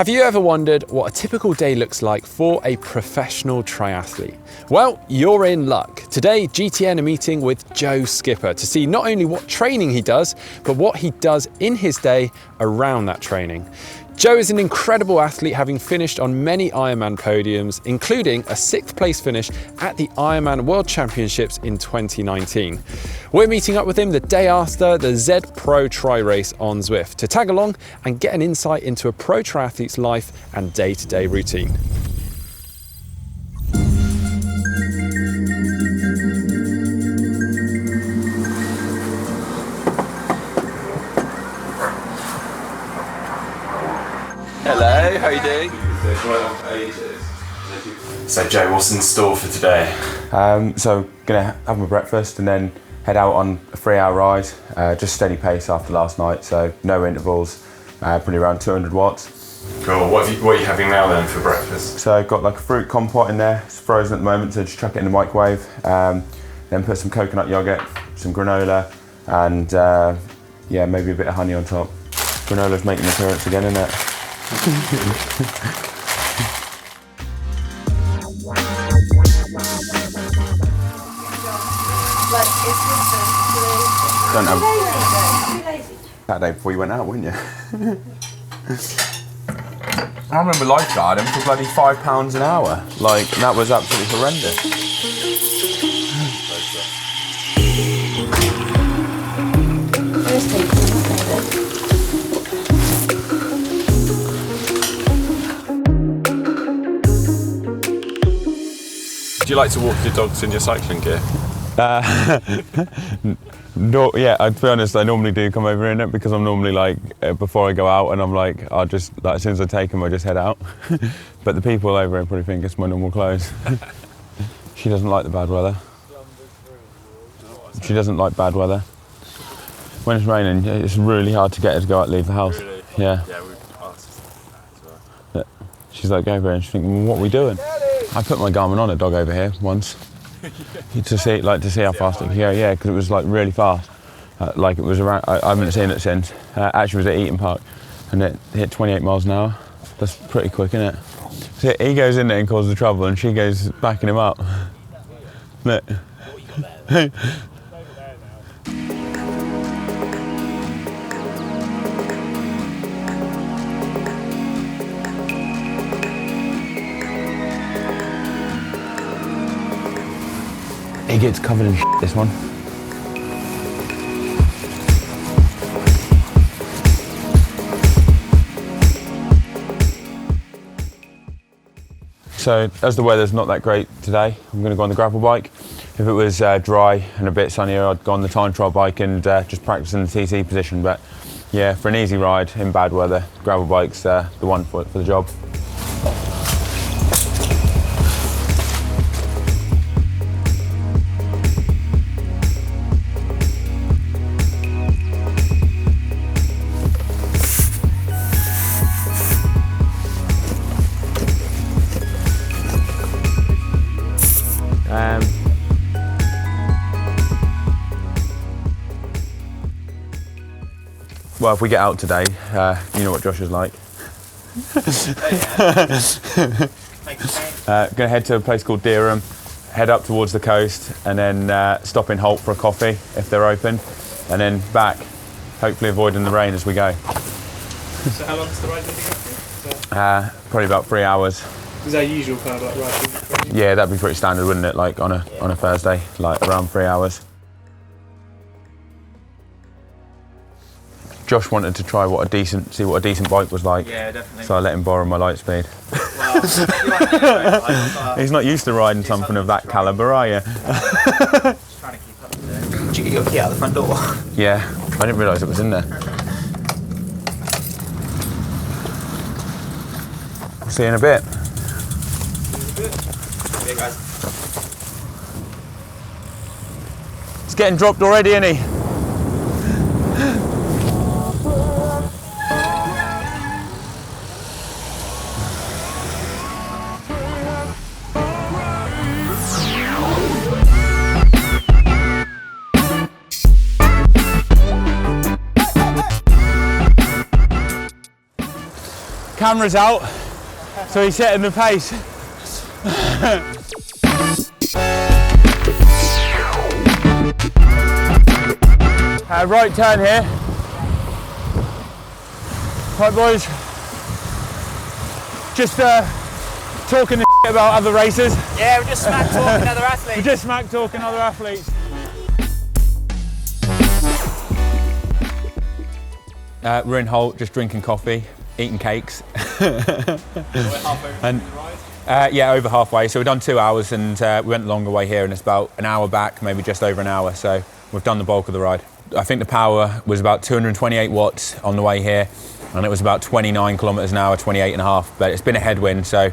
Have you ever wondered what a typical day looks like for a professional triathlete? Well, you're in luck. Today, GTN are meeting with Joe Skipper to see not only what training he does, but what he does in his day around that training. Joe is an incredible athlete, having finished on many Ironman podiums, including a 6th place finish at the Ironman World Championships in 2019. We're meeting up with him the day after the Z Pro Tri Race on Zwift to tag along and get an insight into a pro triathlete's life and day-to-day routine. Hello, how are you doing? So Joe, what's in store for today? So gonna have my breakfast and then head out on a 3-hour ride, just steady pace after last night, so no intervals, probably around 200 watts. Cool, what are you having now then for breakfast? So I've got like a fruit compote in there, it's frozen at the moment, so just chuck it in the microwave, then put some coconut yogurt, some granola, and yeah, maybe a bit of honey on top. Granola's making an appearance again, isn't it? Don't have that day before you went out, wouldn't you? I remember lifeguarding for bloody £5 an hour. Like, that was absolutely horrendous. Do you like to walk your dogs in your cycling gear? No, yeah, to be honest, I normally do come over in it because I'm normally like, before I go out and I'm like, I'll just, like, as soon as I take them, I just head out. But the people over here probably think it's my normal clothes. She doesn't like the bad weather. She doesn't like bad weather. When it's raining, it's really hard to get her to go out and leave the house. Really? Yeah. Yeah, we've asked that as well. She's like over here and she's thinking, well, what are we doing? I put my Garmin on a dog over here once. to see how fast it could go. Yeah, because it was like really fast. Like it was around. I haven't seen it since. Actually, it was at Eaton Park, and it hit 28 miles an hour. That's pretty quick, isn't it? So he goes in there and causes the trouble, and she goes backing him up. Look. He gets covered in shit, this one. So, as the weather's not that great today, I'm going to go on the gravel bike. If it was dry and a bit sunnier, I'd go on the time trial bike and just practice in the TT position. But yeah, for an easy ride in bad weather, gravel bike's the one for the job. Well, if we get out today, you know what Josh is like. Going to head to a place called Dereham, head up towards the coast, and then stop in Holt for a coffee if they're open, and then back, hopefully avoiding the rain as we go. So how long is the ride going to go for? Probably about 3 hours. Is that usual kind of like riding? Yeah, that'd be pretty standard, wouldn't it? Like on a Thursday, like around 3 hours. Josh wanted to try see what a decent bike was like. Yeah, definitely. So I let him borrow my Lightspeed. Well, He's not used to riding something of that calibre, are you? Just trying to keep up with it. Did you get your key out the front door? Yeah, I didn't realise it was in there. See you in a bit. Yeah, guys. It's getting dropped already, isn't he? camera's out, so he's setting the pace. Right turn here. Right boys, just talking the shit about other races. Yeah, we're just smack talking other athletes. We're just smack talking other athletes. We're in Holt, just drinking coffee, eating cakes. And yeah, over halfway. So we've done 2 hours, and we went the longer way here, and it's about an hour back, maybe just over an hour. So we've done the bulk of the ride. I think the power was about 228 watts on the way here, and it was about 29 kilometers an hour, 28 and a half. But it's been a headwind, so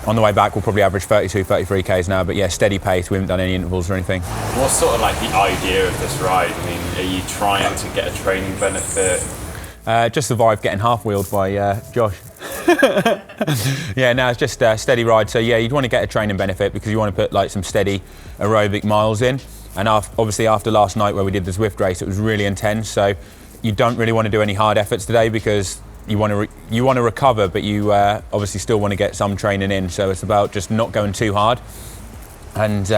on the way back we'll probably average 32, 33 k's now. But yeah, steady pace. We haven't done any intervals or anything. What's sort of like the idea of this ride? I mean, are you trying to get a training benefit? Just survived getting half-wheeled by Josh. Yeah, no, it's just a steady ride. So yeah, you'd want to get a training benefit because you want to put like some steady aerobic miles in. And obviously after last night where we did the Zwift race, it was really intense. So you don't really want to do any hard efforts today because you want to recover, but you obviously still want to get some training in. So it's about just not going too hard, and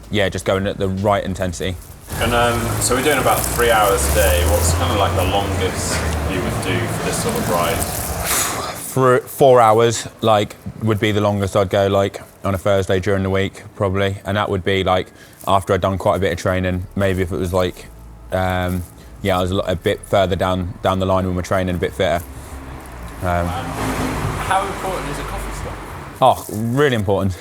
yeah, just going at the right intensity. And so we're doing about 3 hours a day. What's kind of like the longest you would do for this sort of ride? For 4 hours, like, would be the longest I'd go, like on a Thursday during the week, probably. And that would be like after I'd done quite a bit of training. Maybe if it was like, yeah, I was a bit further down the line when we're training, a bit fitter. How important is a coffee stop? Oh, really important.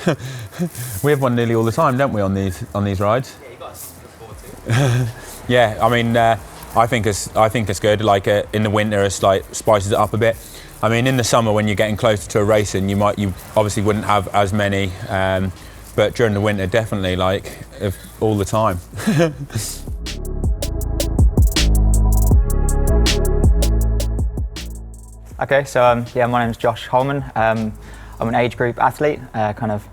We have one nearly all the time, don't we, on these rides? Yeah, you got to look forward to. Yeah, I mean, I think it's good. Like in the winter, it's like spices it up a bit. I mean, in the summer when you're getting closer to a racing, you obviously wouldn't have as many, but during the winter, definitely, like all the time. Okay, so yeah, my name's Josh Holman. I'm an age group athlete, kind of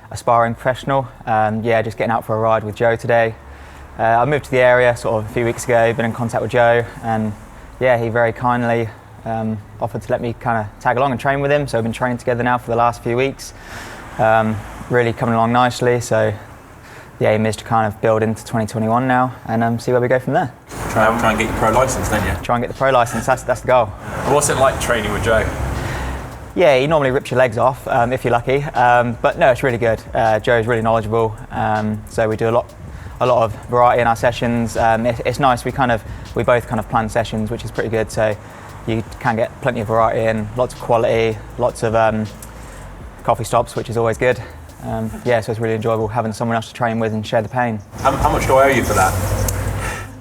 aspiring professional. Yeah, just getting out for a ride with Joe today. I moved to the area sort of a few weeks ago, been in contact with Joe, and yeah, he very kindly offered to let me kind of tag along and train with him. So we've been training together now for the last few weeks. Really coming along nicely. So the aim is to kind of build into 2021 now and see where we go from there. Try and get your pro license, don't you? Try and get the pro license, that's the goal. What's it like training with Joe? Yeah, he normally rips your legs off if you're lucky, but no, it's really good. Joe's really knowledgeable, so we do a lot of variety in our sessions. It's nice, we both kind of plan sessions, which is pretty good, so you can get plenty of variety in, lots of quality, lots of coffee stops, which is always good. Yeah, so it's really enjoyable having someone else to train with and share the pain. How much do I owe you for that?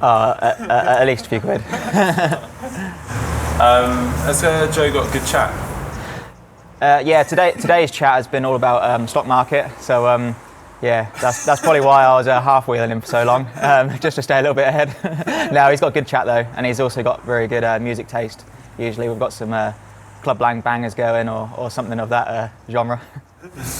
At least a few quid. Has Joe got a good chat? Yeah, today's chat has been all about stock market, so yeah, that's probably why I was half-wheeling him for so long, just to stay a little bit ahead. No, he's got good chat though, and he's also got very good music taste. Usually we've got some club bangers going or something of that genre.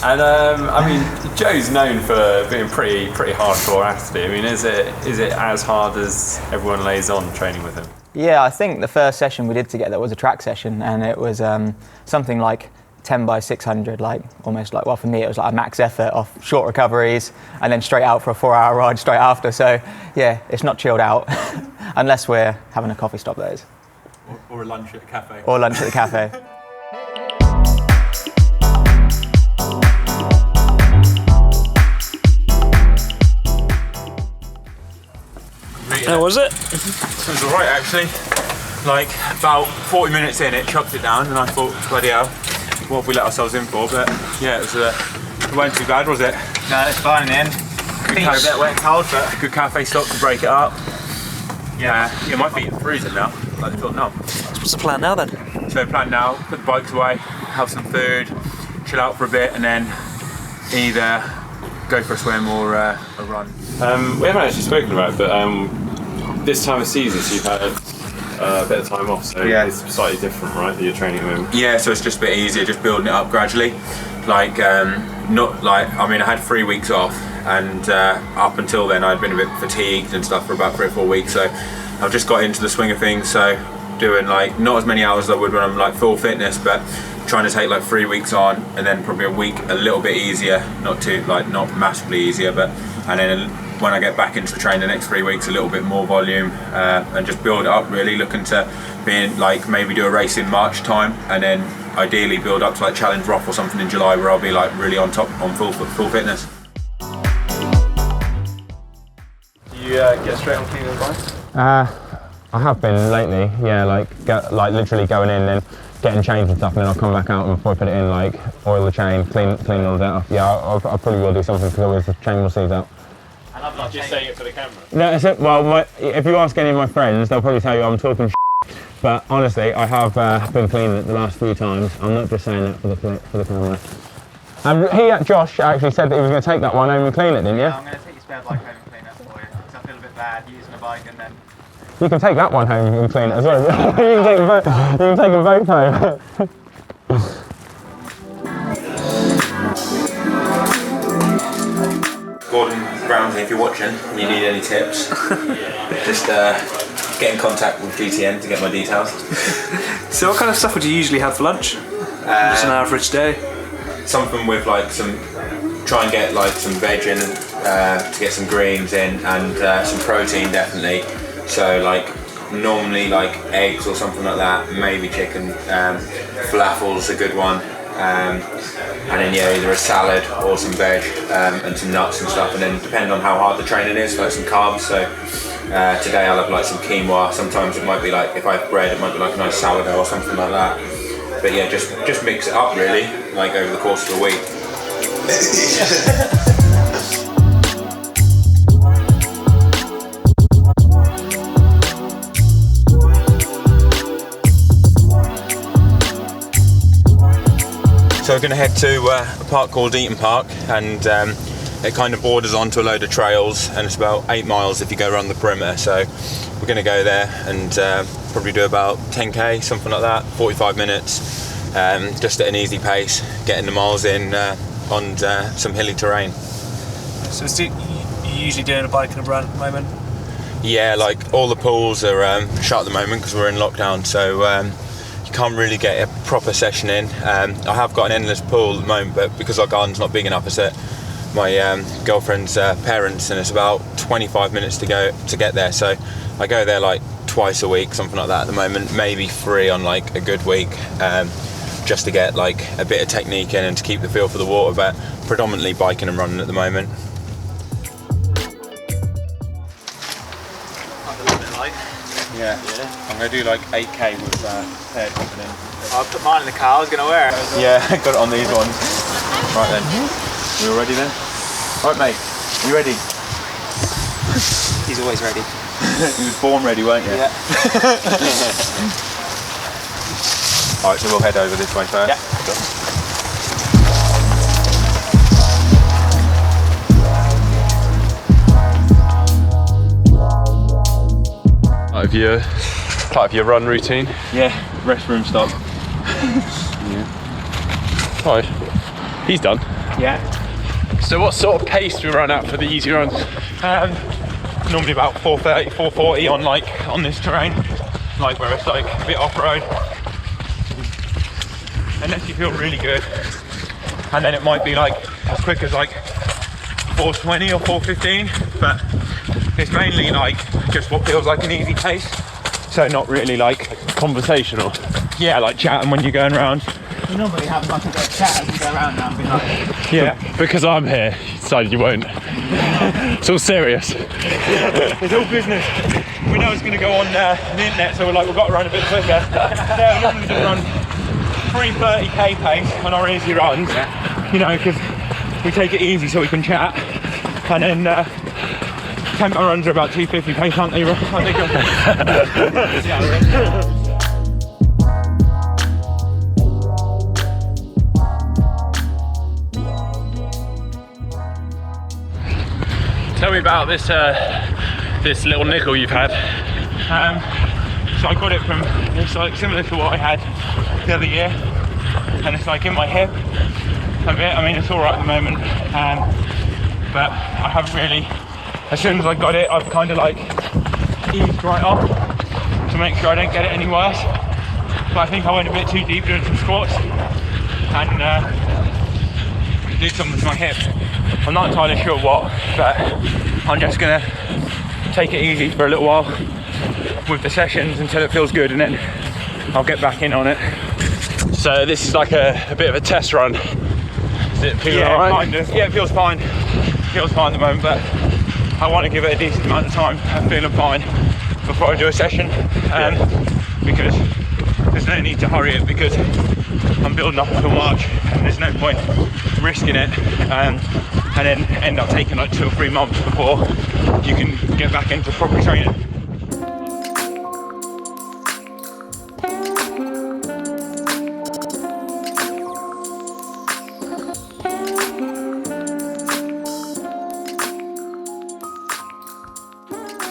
And I mean, Joe's known for being pretty hardcore athlete. I mean, is it as hard as everyone lays on training with him? Yeah, I think the first session we did together was a track session, and it was something like 10 by 600, like almost like, well, for me it was like a max effort off short recoveries and then straight out for a 4-hour ride straight after. So yeah, it's not chilled out unless we're having a coffee stop, that is. Or a lunch at the cafe. Or lunch at the cafe. How was it? It was alright actually. Like about 40 minutes in, it chucked it down, and I thought, bloody hell, what have we let ourselves in for? But yeah, it wasn't too bad, was it? No, it's fine in the end. Feet are a bit wet and cold, but good cafe stop to break it up. Yeah, my feet are freezing now. Like they feel numb. What's the plan now then? So the plan now, put the bikes away, have some food, chill out for a bit, and then either go for a swim or a run. We haven't actually spoken about it, but this time of season, so you've had a bit of time off, so yeah. It's slightly different, right, that you're training with him? Yeah, so it's just a bit easier, just building it up gradually. Like, not like, I mean, I had 3 weeks off, and up until then I'd been a bit fatigued and stuff for about 3 or 4 weeks, so I've just got into the swing of things, so doing like not as many hours as I would when I'm like full fitness, but trying to take like 3 weeks on, and then probably a week a little bit easier, not massively easier, but and then when I get back into the train the next 3 weeks, a little bit more volume, and just build it up really, looking to being like maybe do a race in March time, and then ideally build up to like Challenge Roth or something in July, where I'll be like really on top, on full fitness. You get straight on cleaning the bike? I have been lately, yeah, like literally going in and getting changed and stuff, and then I'll come back out and before I put it in, like oil the chain, clean all that off. Yeah, I probably will do something, because always the chain will seize out. And I'm not just saying it for the camera. No, well, if you ask any of my friends, they'll probably tell you I'm talking shit. But honestly, I have been cleaning it the last few times. I'm not just saying that for the camera. Josh actually said that he was going to take that one home and clean it, didn't you? Yeah, I'm going to take your spare bike home and clean it for you, because I feel a bit bad using a bike and then... You can take that one home and clean it as well. You can take them both home. Gordon Brownsley, if you're watching and you need any tips, just get in contact with GTN to get my details. So what kind of stuff would you usually have for lunch? Just an average day? Something with like try and get like some veg in, to get some greens in, and some protein definitely. So like normally like eggs or something like that, maybe chicken. Falafel's a good one. And then yeah, either a salad or some veg, and some nuts and stuff, and then depending on how hard the training is, like some carbs. So today I'll have like some quinoa. Sometimes it might be like, if I have bread, it might be like a nice sourdough or something like that. But yeah, just mix it up really, like over the course of the week. So we're going to head to a park called Eaton Park, and it kind of borders onto a load of trails, and it's about 8 miles if you go around the perimeter. So we're going to go there and probably do about 10k, something like that, 45 minutes, just at an easy pace, getting the miles in on some hilly terrain. So you usually doing a bike and a run at the moment? Yeah, like all the pools are shut at the moment because we're in lockdown, so you can't really get a proper session in. I have got an endless pool at the moment, but because our garden's not big enough, it's at my girlfriend's parents, and it's about 25 minutes to get there. So I go there like twice a week, something like that at the moment, maybe 3 on like a good week, just to get like a bit of technique in and to keep the feel for the water, but predominantly biking and running at the moment. Yeah. I'm going to do like 8k with hair dropping in. I'll put mine in the car, I was going to wear it. Yeah, got it on these ones. Right then, we all ready then? Right mate, you ready? He's always ready. You was born ready, weren't you? Yeah. Alright, so we'll head over this way first. Yeah. Part of your run routine. Yeah, restroom stop. Yeah. Right, he's done. Yeah. So what sort of pace do we run at for the easy runs? Normally about 4:30, 4:40 on this terrain, like where it's like a bit off-road. Unless you feel really good, and then it might be like as quick as like 4:20 or 4:15, but it's mainly like just what feels like an easy pace. So not really like Conversational. yeah, like chatting when you're going around. You normally have like a bit of chat as you go around now and be like... Yeah, because I'm here, you decided you won't. It's all serious. It's all business. We know it's going to go on the internet, so we're like, we've got to run a bit quicker. Yeah, we normally just run 3:30k pace on our easy runs, you know, because we take it easy so we can chat. And then tempo runs are about 2:50 pace, aren't they? Tell me about this this little nickel you've had. So I got it from, it's like similar to what I had the other year, and it's like in my hip a bit. I mean, it's all right at the moment, but I haven't really, as soon as I got it, I've kind of like eased right off to make sure I don't get it any worse. but I think I went a bit too deep doing some squats and did something to my hip. I'm not entirely sure what, but I'm just gonna take it easy for a little while with the sessions until it feels good, and then I'll get back in on it. So this is like a bit of a test run. Is it feeling Yeah, alright? kind of. Yeah, it feels fine. It feels fine at the moment, but I want to give it a decent amount of time. I'm feeling fine before I do a session, because there's no need to hurry it, because I'm building up until March and there's no point risking it and then end up taking like 2 or 3 months before you can get back into proper training.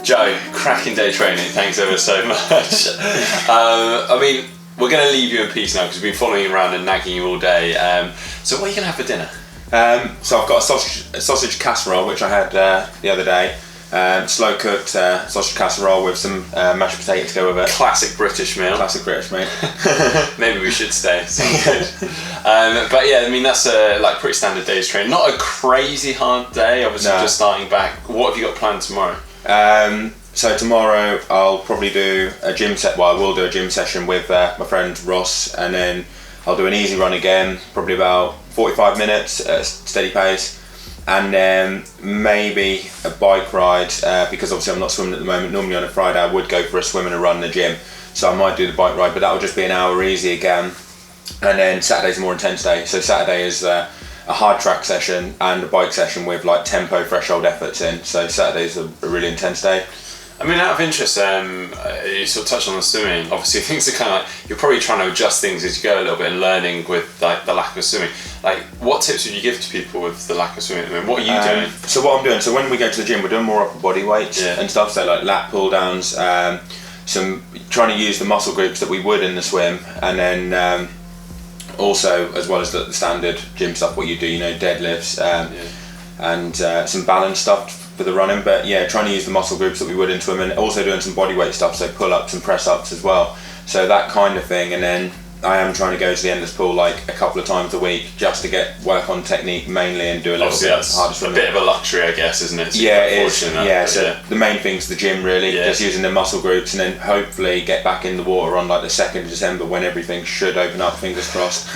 Joe, cracking day training, thanks ever so much. I mean, we're going to leave you in peace now because we've been following you around and nagging you all day. So what are you going to have for dinner? So I've got a sausage casserole, which I had the other day. Slow cooked sausage casserole with some mashed potato to go with it. Classic British meal. Classic British, mate. Maybe we should stay. Sounds good. But yeah, I mean, that's like pretty standard day's training. Not a crazy hard day, obviously, just starting back. What have you got planned tomorrow? So tomorrow I'll probably do a gym set. Well, I will do a gym session with my friend Ross, and then I'll do an easy run again, probably about 45 minutes at a steady pace, and then maybe a bike ride, because obviously I'm not swimming at the moment. Normally on a Friday I would go for a swim and a run in the gym, so I might do the bike ride, but that will just be an hour easy again. And then Saturday's a more intense day, so Saturday is a hard track session and a bike session with like tempo threshold efforts in, so Saturday's a really intense day. I mean, out of interest, you sort of touched on the swimming. Obviously, things are kind of like, you're probably trying to adjust things as you go a little bit and learning with like the lack of swimming. Like, what tips would you give to people with the lack of swimming? I mean, what are you doing? So what I'm doing, so when we go to the gym, we're doing more upper body weights and stuff, so like lat pull downs, some trying to use the muscle groups that we would in the swim, and then also, as well as the standard gym stuff, what you do, you know, deadlifts, and some balance stuff for the running, but yeah, trying to use the muscle groups that we would in swimming, also doing some body weight stuff, so pull-ups and press-ups as well, so that kind of thing. And then I am trying to go to the endless pool like a couple of times a week just to get work on technique mainly and do a little bit harder swimming. A bit of a luxury, I guess, isn't it? So yeah, it is. Yeah, so the main thing's the gym really, just using the muscle groups, and then hopefully get back in the water on like the 2nd of December when everything should open up, fingers crossed.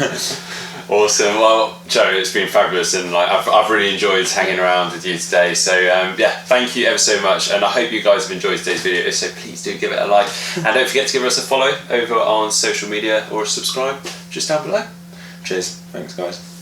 Awesome. Well, Joe, it's been fabulous, and like I've really enjoyed hanging around with you today. So yeah, thank you ever so much, and I hope you guys have enjoyed today's video. If so, please do give it a like, and don't forget to give us a follow over on social media or subscribe just down below. Cheers. Thanks, guys.